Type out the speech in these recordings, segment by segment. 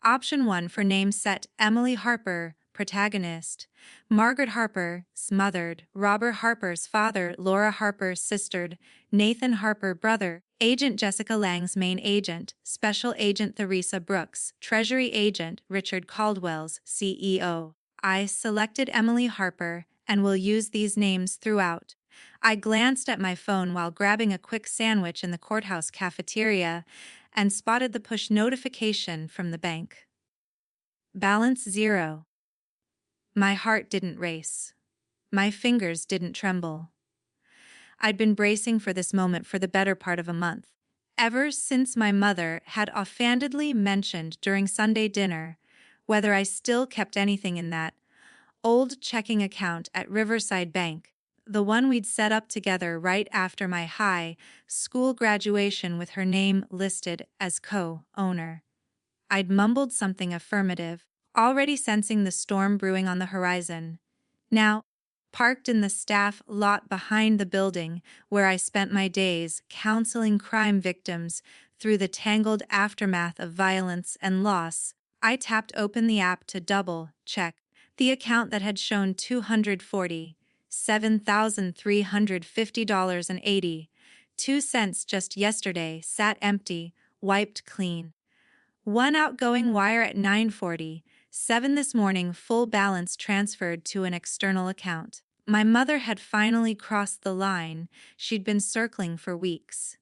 Option 1 for name set Emily Harper, protagonist. Margaret Harper, smothered. Robert Harper's father, Laura Harper's sister, Nathan Harper brother. Agent Jessica Lange's main agent, Special Agent Theresa Brooks, Treasury Agent Richard Caldwell's CEO. I selected Emily Harper and will use these names throughout. I glanced at my phone while grabbing a quick sandwich in the courthouse cafeteria and spotted the push notification from the bank. Balance 0. My heart didn't race. My fingers didn't tremble. I'd been bracing for this moment for the better part of a month, ever since my mother had offhandedly mentioned during Sunday dinner whether I still kept anything in that old checking account at Riverside Bank, the one we'd set up together right after my high school graduation with her name listed as co-owner. I'd mumbled something affirmative, already sensing the storm brewing on the horizon. Now, parked in the staff lot behind the building where I spent my days counseling crime victims through the tangled aftermath of violence and loss, I tapped open the app to double-check the account that had shown $247,350.82 just yesterday sat empty, wiped clean. One outgoing wire at 9:47 this morning, full balance transferred to an external account. My mother had finally crossed the line she'd been circling for weeks.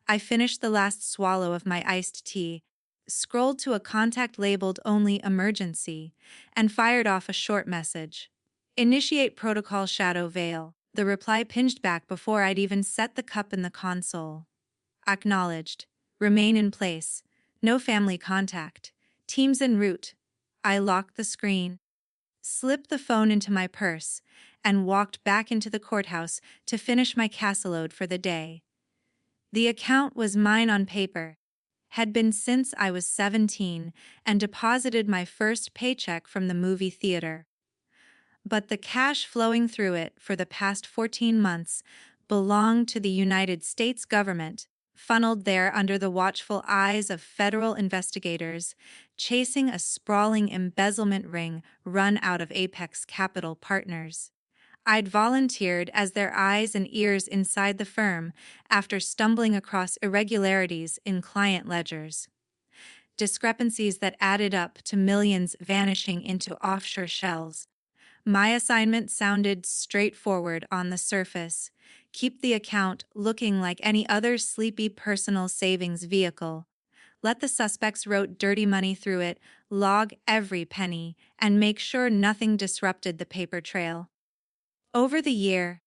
I finished the last swallow of my iced tea, scrolled to a contact labeled only emergency, and fired off a short message. Initiate protocol shadow veil. The reply pinged back before I'd even set the cup in the console. Acknowledged. Remain in place. No family contact. Teams en route. I locked the screen, slipped the phone into my purse, and walked back into the courthouse to finish my caseload for the day. The account was mine on paper, had been since I was 17 and deposited my first paycheck from the movie theater. But the cash flowing through it for the past 14 months belonged to the United States government, funneled there under the watchful eyes of federal investigators, chasing a sprawling embezzlement ring run out of Apex Capital Partners. I'd volunteered as their eyes and ears inside the firm after stumbling across irregularities in client ledgers. Discrepancies that added up to millions vanishing into offshore shells. My assignment sounded straightforward on the surface. Keep the account looking like any other sleepy personal savings vehicle. Let the suspects route dirty money through it, log every penny, and make sure nothing disrupted the paper trail. Over the year,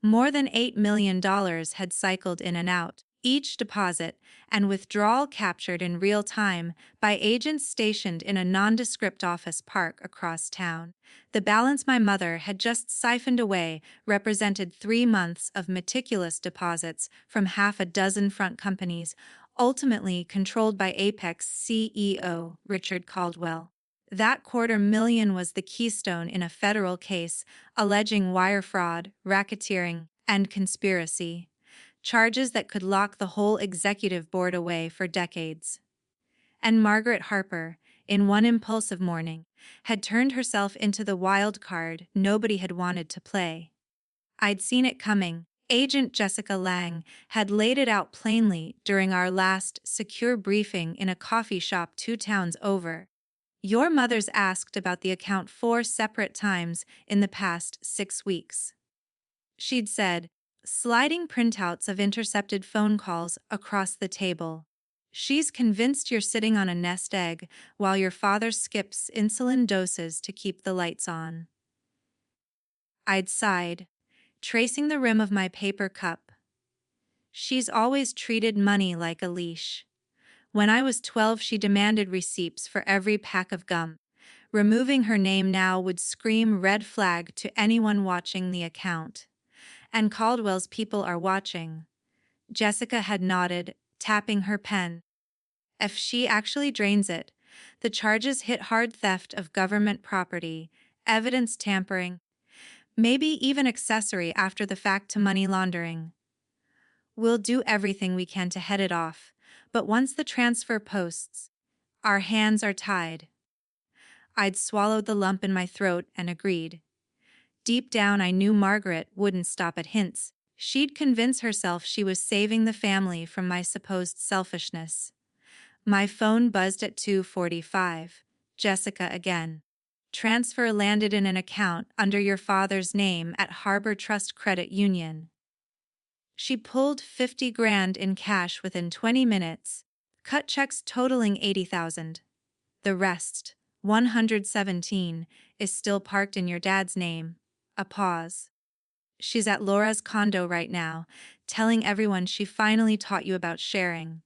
more than $8 million had cycled in and out, each deposit and withdrawal captured in real time by agents stationed in a nondescript office park across town. The balance my mother had just siphoned away represented 3 months of meticulous deposits from half a dozen front companies, ultimately controlled by Apex CEO Richard Caldwell. That $250,000 was the keystone in a federal case alleging wire fraud, racketeering, and conspiracy, charges that could lock the whole executive board away for decades. And Margaret Harper, in one impulsive morning, had turned herself into the wild card nobody had wanted to play. I'd seen it coming. Agent Jessica Lange had laid it out plainly during our last secure briefing in a coffee shop 2 towns over. Your mother's asked about the account 4 separate times in the past 6 weeks. She'd said, sliding printouts of intercepted phone calls across the table. She's convinced you're sitting on a nest egg while your father skips insulin doses to keep the lights on. I'd sighed, tracing the rim of my paper cup. She's always treated money like a leash. When I was 12, she demanded receipts for every pack of gum. Removing her name now would scream red flag to anyone watching the account. And Caldwell's people are watching. Jessica had nodded, tapping her pen. If she actually drains it, the charges hit hard: theft of government property, evidence tampering, maybe even accessory after the fact to money laundering. We'll do everything we can to head it off, but once the transfer posts Our hands are tied. I'd swallowed the lump in my throat and agreed. Deep down, I knew Margaret wouldn't stop at hints. She'd convince herself she was saving the family from my supposed selfishness. My phone buzzed at 2:45. Jessica again. Transfer landed in an account under your father's name at Harbor Trust Credit Union. She pulled 50 grand in cash within 20 minutes, cut checks totaling 80,000. The rest, 117, is still parked in your dad's name. A pause. She's at Laura's condo right now, telling everyone she finally taught you about sharing.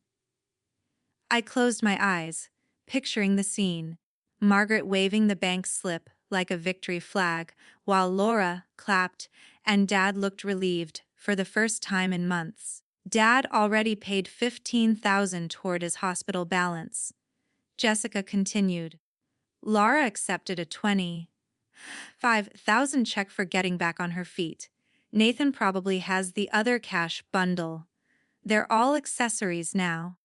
I closed my eyes, picturing the scene. Margaret waving the bank slip like a victory flag, while Laura clapped and Dad looked relieved for the first time in months. Dad already paid 15,000 toward his hospital balance. Jessica continued. Laura accepted a 25,000 check for getting back on her feet. Nathan probably has the other cash bundle. They're all accessories now.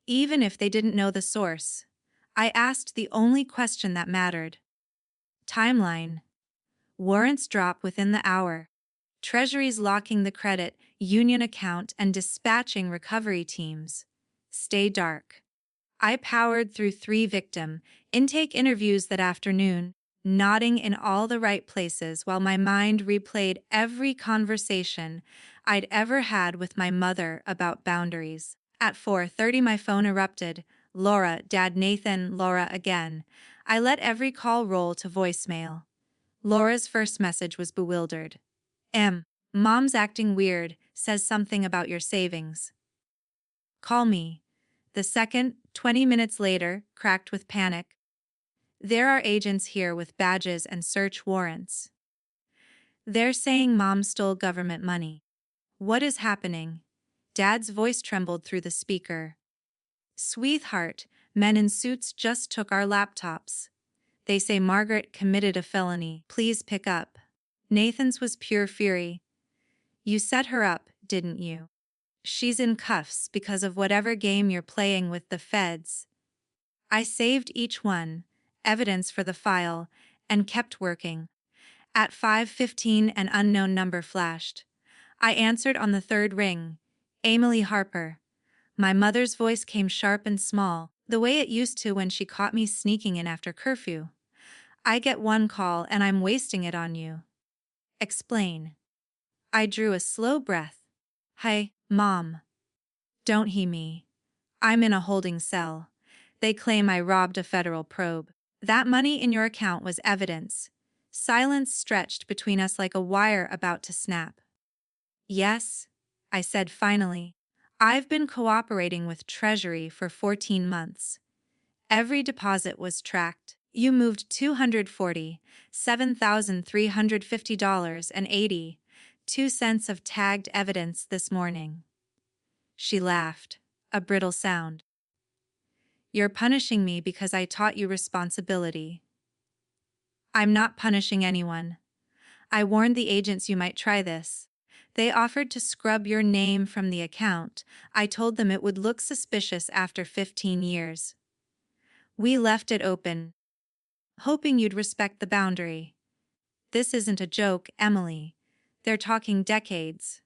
Even if they didn't know the source, I asked the only question that mattered. Timeline. Warrants drop within the hour. Treasury's locking the credit union account and dispatching recovery teams. Stay dark. I powered through 3 victim intake interviews that afternoon, nodding in all the right places while my mind replayed every conversation I'd ever had with my mother about boundaries. At 4:30 my phone erupted. Laura, Dad, Nathan, Laura again. I let every call roll to voicemail. Laura's first message was bewildered. Mom's acting weird, says something about your savings. Call me. The second, 20 minutes later, cracked with panic. There are agents here with badges and search warrants. They're saying Mom stole government money. What is happening? Dad's voice trembled through the speaker. Sweetheart, men in suits just took our laptops. They say Margaret committed a felony. Please pick up. Nathan's was pure fury. You set her up, didn't you? She's in cuffs because of whatever game you're playing with the feds. I saved each one, evidence for the file, and kept working. At 5:15 an unknown number flashed. I answered on the third ring. Emily Harper. My mother's voice came sharp and small, the way it used to when she caught me sneaking in after curfew. I get one call and I'm wasting it on you. Explain. I drew a slow breath. Hi, Mom. Don't he me. I'm in a holding cell. They claim I robbed a federal probe. That money in your account was evidence. Silence stretched between us like a wire about to snap. Yes, I said finally. I've been cooperating with Treasury for 14 months. Every deposit was tracked. You moved $247,350.82 of tagged evidence this morning. She laughed, a brittle sound. You're punishing me because I taught you responsibility. I'm not punishing anyone. I warned the agents you might try this. They offered to scrub your name from the account. I told them it would look suspicious after 15 years. We left it open, hoping you'd respect the boundary. This isn't a joke, Emily. They're talking decades.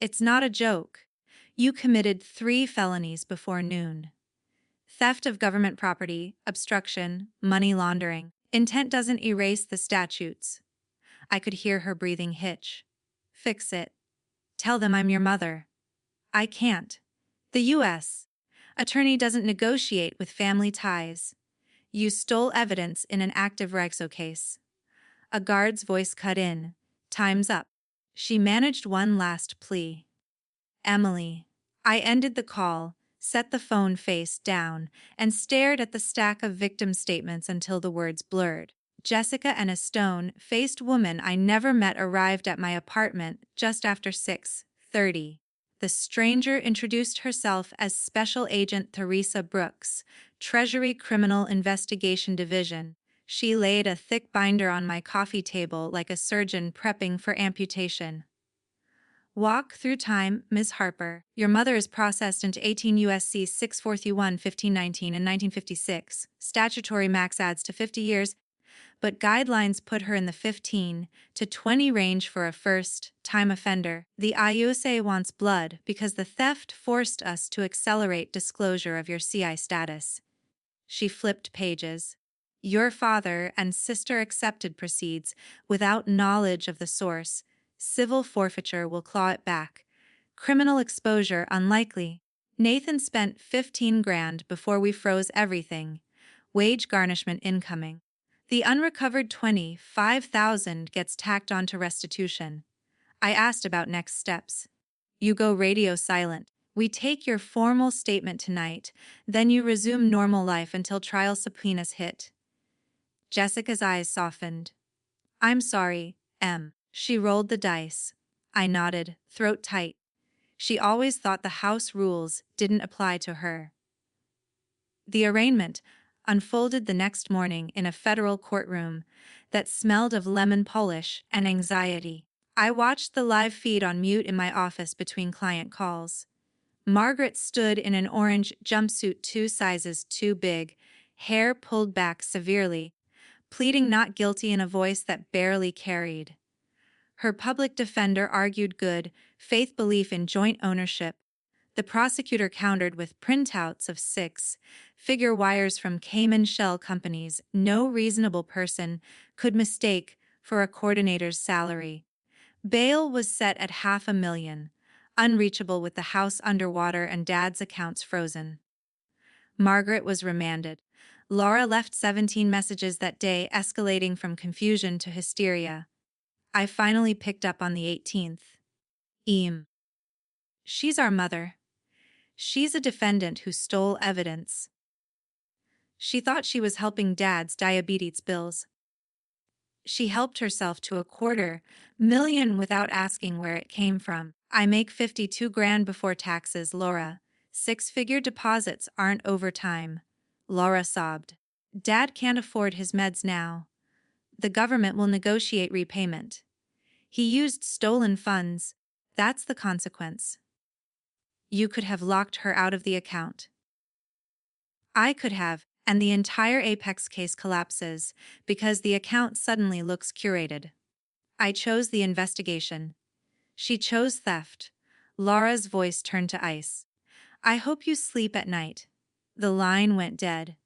It's not a joke. You committed 3 felonies before noon. Theft of government property, obstruction, money laundering. Intent doesn't erase the statutes. I could hear her breathing hitch. Fix it. Tell them I'm your mother. I can't. The U.S. attorney doesn't negotiate with family ties. You stole evidence in an active Rexo case. A guard's voice cut in. Time's up. She managed one last plea. Emily. I ended the call, set the phone face down, and stared at the stack of victim statements until the words blurred. Jessica and a stone-faced woman I never met arrived at my apartment just after 6:30. The stranger introduced herself as Special Agent Theresa Brooks, Treasury Criminal Investigation Division. She laid a thick binder on my coffee table like a surgeon prepping for amputation. Walk through time, Ms. Harper. Your mother is processed into 18 U.S.C. 641 1519 and 1956. Statutory max adds to 50 years, but guidelines put her in the 15 to 20 range for a first-time offender. The IUSA wants blood because the theft forced us to accelerate disclosure of your CI status. She flipped pages. Your father and sister accepted proceeds without knowledge of the source. Civil forfeiture will claw it back. Criminal exposure unlikely. Nathan spent 15 grand before we froze everything. Wage garnishment incoming. The unrecovered 25,000 gets tacked onto restitution. I asked about next steps. You go radio silent. We take your formal statement tonight, then you resume normal life until trial subpoenas hit. Jessica's eyes softened. I'm sorry, Em. She rolled the dice. I nodded, throat tight. She always thought the house rules didn't apply to her. The arraignment unfolded the next morning in a federal courtroom that smelled of lemon polish and anxiety. I watched the live feed on mute in my office between client calls. Margaret stood in an orange jumpsuit 2 sizes too big, hair pulled back severely, pleading not guilty in a voice that barely carried. Her public defender argued good faith belief in joint ownership. The prosecutor countered with printouts of 6-figure wires from Cayman shell companies no reasonable person could mistake for a coordinator's salary. Bail was set at $500,000, unreachable with the house underwater and Dad's accounts frozen. Margaret was remanded. Laura left 17 messages that day, escalating from confusion to hysteria. I finally picked up on the 18th. She's our mother. She's a defendant who stole evidence. She thought she was helping Dad's diabetes bills. She helped herself to $250,000 without asking where it came from. I make 52 grand before taxes, Laura. 6-figure deposits aren't overtime. Laura sobbed. Dad can't afford his meds now. The government will negotiate repayment. He used stolen funds. That's the consequence. You could have locked her out of the account. I could have, and the entire Apex case collapses because the account suddenly looks curated. I chose the investigation. She chose theft. Laura's voice turned to ice. I hope you sleep at night. The line went dead.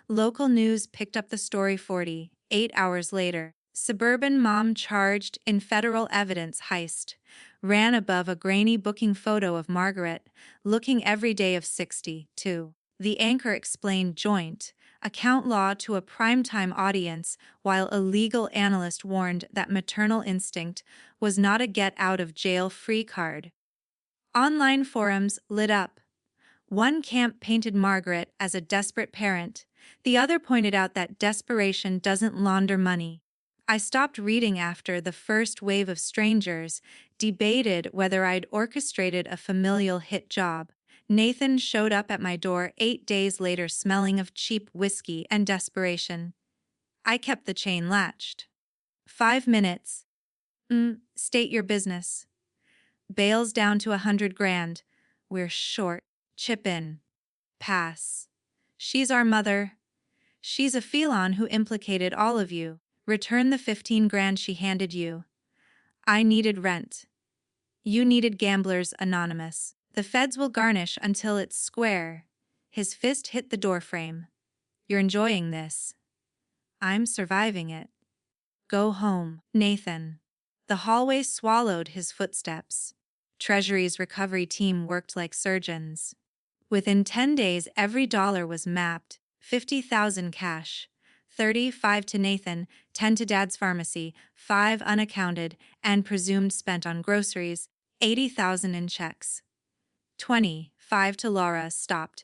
Local news picked up the story 48 hours later. Suburban mom charged in federal evidence heist. Ran above a grainy booking photo of Margaret, looking every day of 62. The anchor explained joint account law to a primetime audience, while a legal analyst warned that maternal instinct was not a get-out-of-jail-free card. Online forums lit up. One camp painted Margaret as a desperate parent. The other pointed out that desperation doesn't launder money. I stopped reading after the first wave of strangers debated whether I'd orchestrated a familial hit job. Nathan showed up at my door 8 days later smelling of cheap whiskey and desperation. I kept the chain latched. 5 minutes. State your business. Bail's down to 100 grand. We're short. Chip in. Pass. She's our mother. She's a felon who implicated all of you. Return the 15 grand she handed you. I needed rent. You needed Gamblers Anonymous. The feds will garnish until it's square. His fist hit the doorframe. You're enjoying this. I'm surviving it. Go home, Nathan. The hallway swallowed his footsteps. Treasury's recovery team worked like surgeons. Within 10 days, every dollar was mapped. 50,000 cash. 35 to Nathan, 10 to Dad's pharmacy, 5 unaccounted and presumed spent on groceries, 80,000 in checks. 25 to Laura, stopped.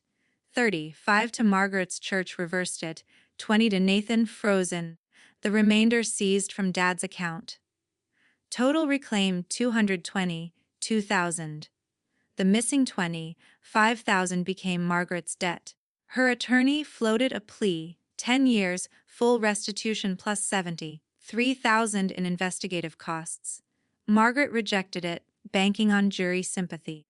35 to Margaret's church, reversed it. 20 to Nathan, frozen. The remainder seized from Dad's account. Total reclaimed 222,000. The missing 25,000 became Margaret's debt. Her attorney floated a plea, 10 years, full restitution plus 73,000 in investigative costs. Margaret rejected it, banking on jury sympathy.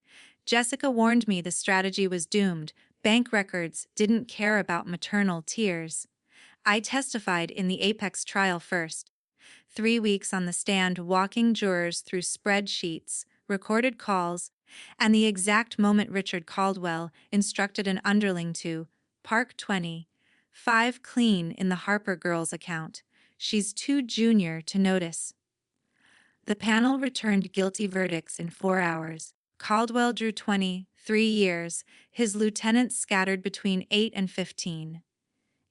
Jessica warned me the strategy was doomed. Bank records didn't care about maternal tears. I testified in the Apex trial first. 3 weeks on the stand walking jurors through spreadsheets, recorded calls, and the exact moment Richard Caldwell instructed an underling to park 25 clean in the Harper girls account. She's too junior to notice. The panel returned guilty verdicts in 4 hours. Caldwell drew 23 years, his lieutenants scattered between 8 and 15.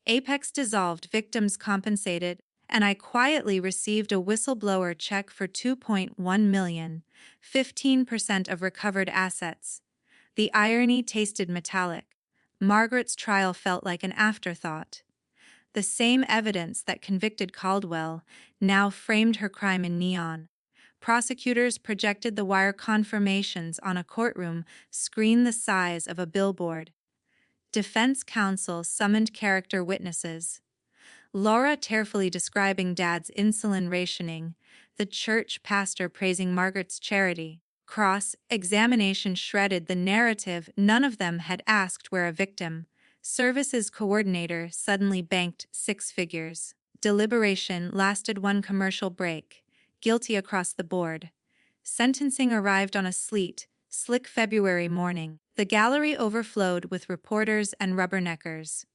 Apex dissolved, victims compensated, and I quietly received a whistleblower check for $2.1 million, 15% of recovered assets. The irony tasted metallic. Margaret's trial felt like an afterthought. The same evidence that convicted Caldwell now framed her crime in neon. Prosecutors projected the wire confirmations on a courtroom screen the size of a billboard. Defense counsel summoned character witnesses. Laura tearfully describing Dad's insulin rationing, the church pastor praising Margaret's charity. Cross-examination shredded the narrative. None of them had asked where a victim. Services coordinator suddenly banked 6 figures. Deliberation lasted 1 commercial break. Guilty across the board. Sentencing arrived on a slick February morning. The gallery overflowed with reporters and rubberneckers.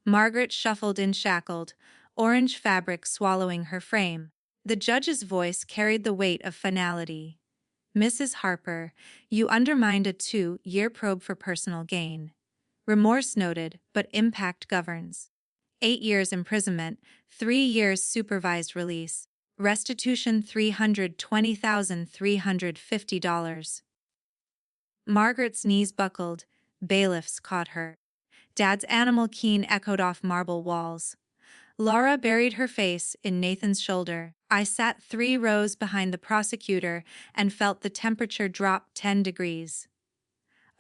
Margaret shuffled in shackled, orange fabric swallowing her frame. The judge's voice carried the weight of finality. Mrs. Harper, you undermined a 2-year probe for personal gain. Remorse noted, but impact governs. 8 years imprisonment, 3 years supervised release. Restitution $320,350. Margaret's knees buckled. Bailiffs caught her. Dad's animal keen echoed off marble walls. Laura buried her face in Nathan's shoulder. I sat 3 rows behind the prosecutor and felt the temperature drop 10 degrees.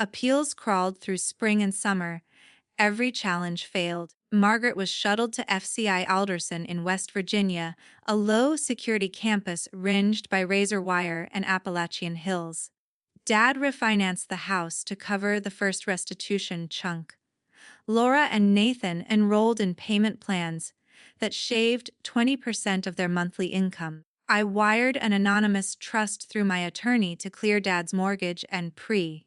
Appeals crawled through spring and summer. Every challenge failed. Margaret was shuttled to FCI Alderson in West Virginia, a low-security campus ringed by razor wire and Appalachian hills. Dad refinanced the house to cover the first restitution chunk. Laura and Nathan enrolled in payment plans that shaved 20% of their monthly income. I wired an anonymous trust through my attorney to clear Dad's mortgage and pay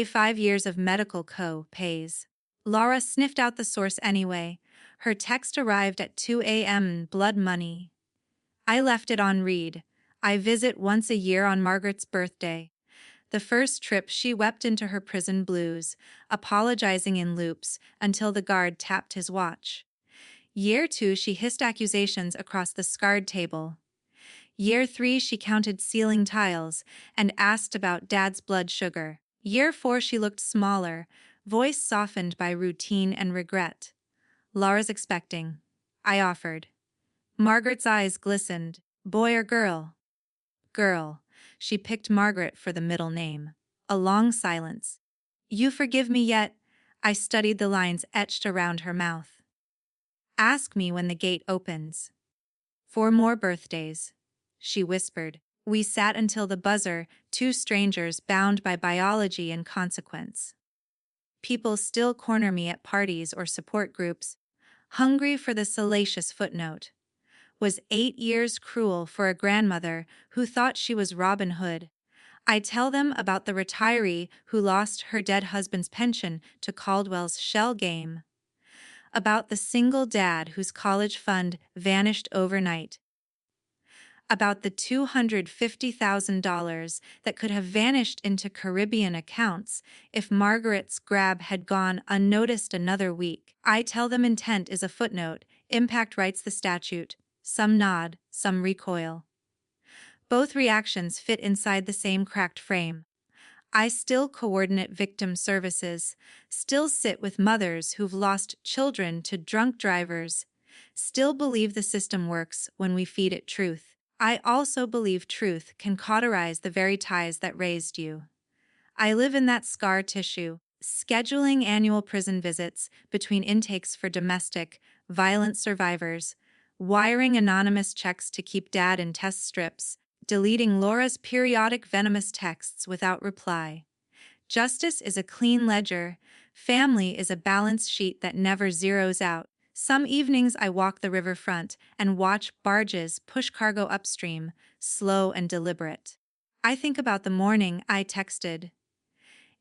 5 years of medical co-pays. Laura sniffed out the source anyway. Her text arrived at 2 a.m. Blood money. I left it on read. I visit once a year on Margaret's birthday. The first trip she wept into her prison blues, apologizing in loops until the guard tapped his watch. Year 2 she hissed accusations across the scarred table. Year 3 she counted ceiling tiles and asked about Dad's blood sugar. Year 4 she looked smaller, voice softened by routine and regret. Laura's expecting. I offered. Margaret's eyes glistened. Boy or girl? Girl. She picked Margaret for the middle name. A long silence. You forgive me yet? I studied the lines etched around her mouth. Ask me when the gate opens. 4 more birthdays, she whispered. We sat until the buzzer, 2 strangers bound by biology and consequence. People still corner me at parties or support groups, hungry for the salacious footnote. Was 8 years cruel for a grandmother who thought she was Robin Hood? I tell them about the retiree who lost her dead husband's pension to Caldwell's shell game. About the single dad whose college fund vanished overnight. About the $250,000 that could have vanished into Caribbean accounts if Margaret's grab had gone unnoticed another week. I tell them intent is a footnote, impact writes the statute. Some nod, some recoil. Both reactions fit inside the same cracked frame. I still coordinate victim services, still sit with mothers who've lost children to drunk drivers, still believe the system works when we feed it truth. I also believe truth can cauterize the very ties that raised you. I live in that scar tissue, scheduling annual prison visits between intakes for domestic violence survivors, wiring anonymous checks to keep Dad in test strips, deleting Laura's periodic venomous texts without reply. Justice is a clean ledger. Family is a balance sheet that never zeroes out. Some evenings I walk the riverfront and watch barges push cargo upstream, slow and deliberate. I think about the morning I texted,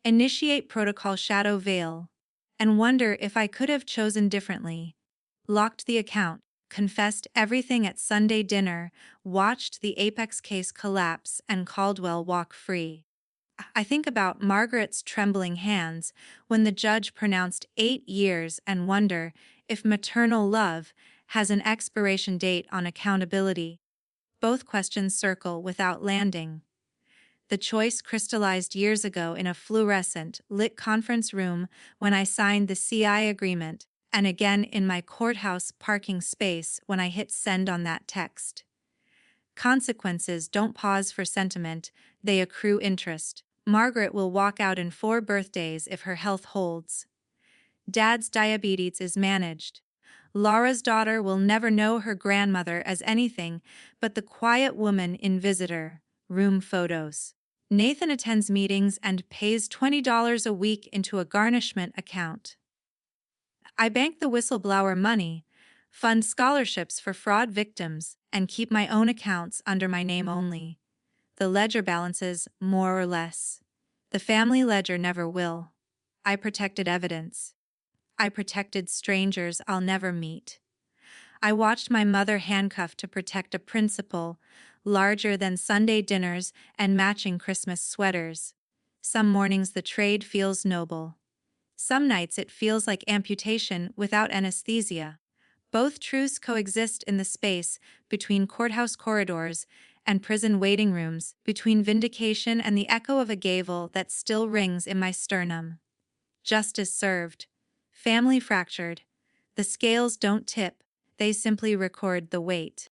"Initiate protocol Shadow Veil," and wonder if I could have chosen differently. Locked the account, confessed everything at Sunday dinner, watched the Apex case collapse and Caldwell walk free. I think about Margaret's trembling hands when the judge pronounced 8 years and wonder if maternal love has an expiration date on accountability. Both questions circle without landing. The choice crystallized years ago in a fluorescent, lit conference room when I signed the CI agreement, and again in my courthouse parking space when I hit send on that text. Consequences don't pause for sentiment, they accrue interest. Margaret will walk out in 4 birthdays if her health holds. Dad's diabetes is managed. Laura's daughter will never know her grandmother as anything but the quiet woman in visitor room photos. Nathan attends meetings and pays $20 a week into a garnishment account. I bank the whistleblower money, fund scholarships for fraud victims, and keep my own accounts under my name only. The ledger balances more or less. The family ledger never will. I protected evidence. I protected strangers I'll never meet. I watched my mother handcuffed to protect a principle larger than Sunday dinners and matching Christmas sweaters. Some mornings the trade feels noble. Some nights it feels like amputation without anesthesia. Both truths coexist in the space between courthouse corridors and prison waiting rooms, between vindication and the echo of a gavel that still rings in my sternum. Justice served. Family fractured. The scales don't tip, they simply record the weight.